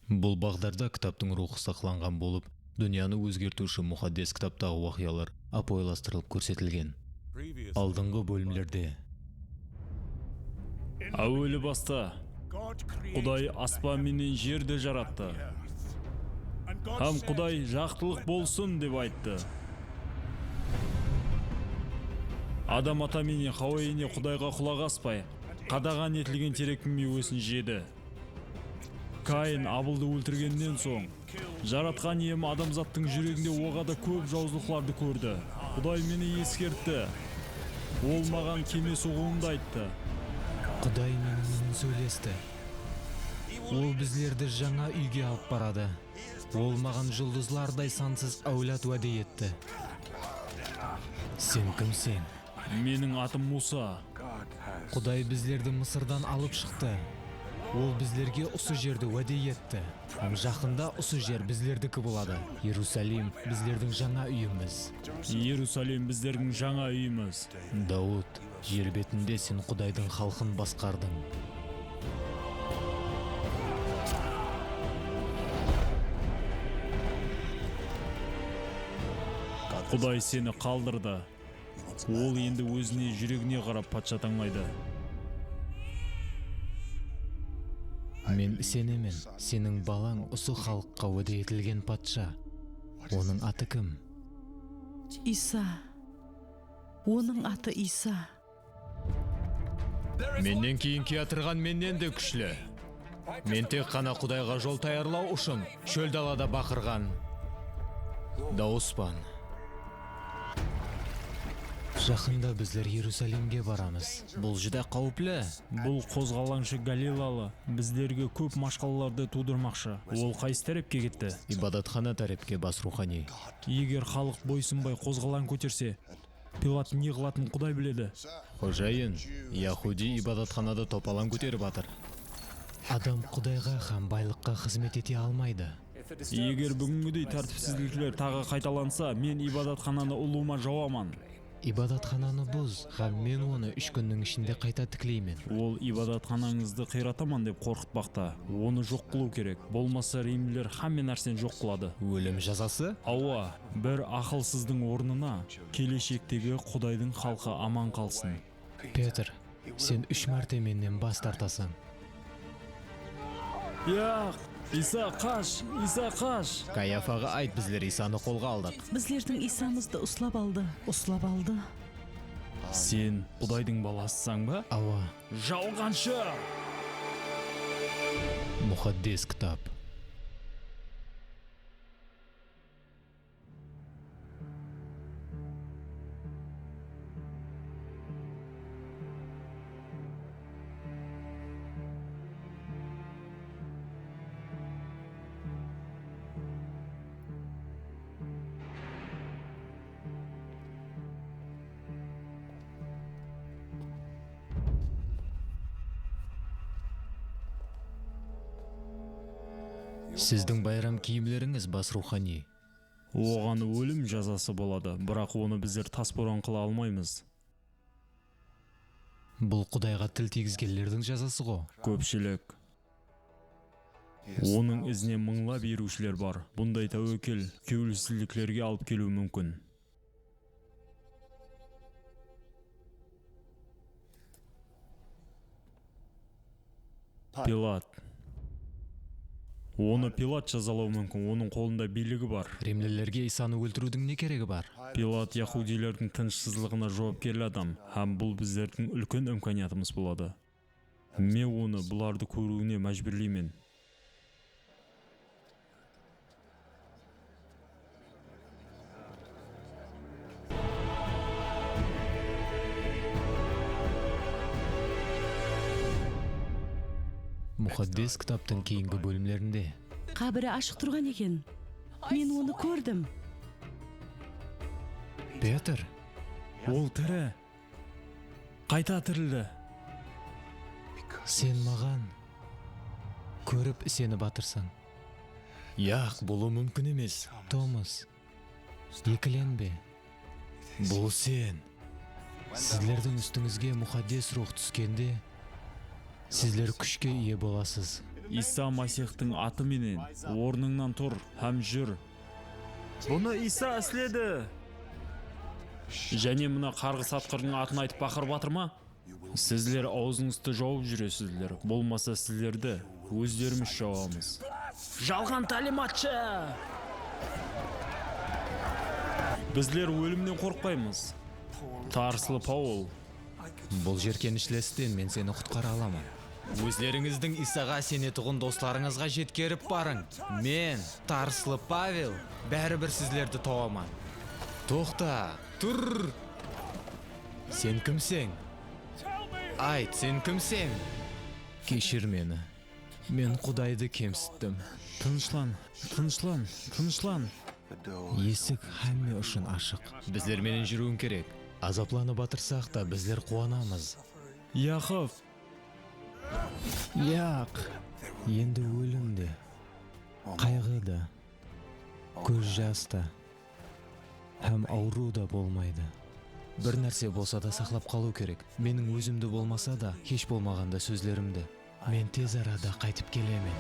Бұл бағдарда кітаптың рухы сақланған болып, дүнияны өзгертуші мұхаддес кітаптағы уақиялар апойластырылып көрсетілген. Алдыңғы бөлімдерде Әуелі баста Құдай аспан менен жерді жаратты. Һәм Құдай жақтылық болсын деп айтты. Адам ата менен Хауа ене Құдайға құлақ аспай, қадаған етілген теректің мейвесін жеді. Каин Абылды өлтіргеннен соң, жаратқан ием адамзаттың жүрегінде оғада көп жаузылықтарды көрді. Құдай мені ескертті. Ол маған кеме соғуымды айтты. Құдай менімен сөйлесті. Ол біздерді жаңа үйге алып барады. Ол маған жұлдызлардай сансыз әулет уәде етті. Сен кімсің? Менің атым Муса. Құдай біздерді Мысырдан алып шықты. Ол біздерге осы жерді уәде етті. Жақында осы жер біздердікі болады. Иерусалим біздердің жаңа үйіміз. Иерусалим біздердің жаңа үйіміз. Дауд, жер бетінде сен Құдайдың халқын басқардың. Құдай сені қалдырды. Ол енді өзіне жүрегіне қарап патша таңдайды. Мен сенемін, сенің балаң осы халыққа уәде етілген патша. Оның аты кім? Иса. Оның аты Иса. Менен кейін келтірген менен де күшлі. Мен тек қана Құдайға жол таярлау үшін шөл далада бақырған дауыспан. Жақында біздер Иерусалимге барамыз. Бұл жүдә қауіплі. Бұл қозғалаңшы Галилалы біздерге көп машқалаларды тудырмақшы. Ол қайсы тарапқа кетті? Ибадатхана тарапқа бас рухани. Егер халық бойсынбай қозғалаң көтерсе, Пилат не қылатын Құдай біледі. Қожайын, Яхуди ибадатханада топалаң көтеріп атыр. Адам Құдайға һәм байлыққа қызмет ете алмайды. Егер бүгінгідей тәртіпсіздіктер тағы қайталанса, мен ибадатхананы ұлуыма жауаман. Ибадатхананы бұз, һәм мен оны 3 күннің ішінде қайта тіклеймін. Ол ибадатханаңызды қиратаман деп қорқытпақта. Оны жоқ қылу керек. Болмаса римлілер һәмме нәрсені жоқ қылады. Өлім жазасы? Ауа, бір ақылсыздың орнына келешектегі Құдайдың халқы аман қалсын. Петр, сен 3 мәрте менен бас тартасың. Иса қаш! Иса қаш! Каяфаға айт, біздер Исаны қолға алдық. Біздердің Исамызды ұслап алды. Сен Құдайдың баласысың ба? Ауа. Жалғаншы! Мұхаддес кітап. Сіздің байрам киімлеріңіз бас рухани. Оған өлім жазасы болады, бірақ оны біздер тасборан қыла алмаймыз. Бұл Құдайға тіл тигізгендердің жазасы ғой. Көпшілік. Оның ізіне мыңлап ерушілер бар. Бұндай тәуекел кеулісіздіктерге алып келуі мүмкін. Пилат. Оны Пилат жазалау мүмкін, оның қолында билігі бар. Римлілерге Исаны өлтірудің не керегі бар? Пилат яхудилердің тынышсыздығына жауапкерлі адам, һәм бұл біздердің үлкен имканиятымыз болады. Мен оны бұларды көруіне мәжбүрлеймін. Мұхаддес кітаптың кейінгі бөлімдерінде Қабірі ашық тұрған екен. Мен оны көрдім. Петр, Ол тірі. Қайта тірілді. сен маған көріп сені батырсың. Яқ, бұлы мүмкін емес. Томас, екіленбе. Бұл сен. Сіздердің үстіңізге мұхаддес рух түскенде, сіздер күшке ие боласыз. Иса Масихтың аты менен орныңнан тур һәм жүр. Бұны Иса әследі. Және мына қарғыс атқырдың атын айтып бақыр батырма? Сіздер аузыңызды жауып жүресіздер. Болмаса сіздерді өздеріміз жауамыз. Жалған талиматшы! Біздер өлімнен қорқпаймыз. Тарсылы Паул. Бұл жеркенішлестен мен сені құтқара аламын. Өздеріңіздің Исаға сенетұғын достарыңызға жеткеріп барың. Мен, Тарсылы Павел, бәрібір сіздерді тауаман. Тоқта, тұр! Сен кімсің? Айт, сен кімсің? Кешір мені. Мен Құдайды кемсіттім. Тынышлан. Есік әмме үшін ашық. Біздер менен жүруін керек. Азапланы батырсақ та біздер қуанамыз. Яқов. Яқ, енді өлімде, қайғыда, көз жаста, һәм ауру да болмайды. Бір нәрсе болса да сақлап қалу керек. Менің өзімді болмаса да, кеш болмағанда сөзлерімді. Мен тез арада қайтып келемін.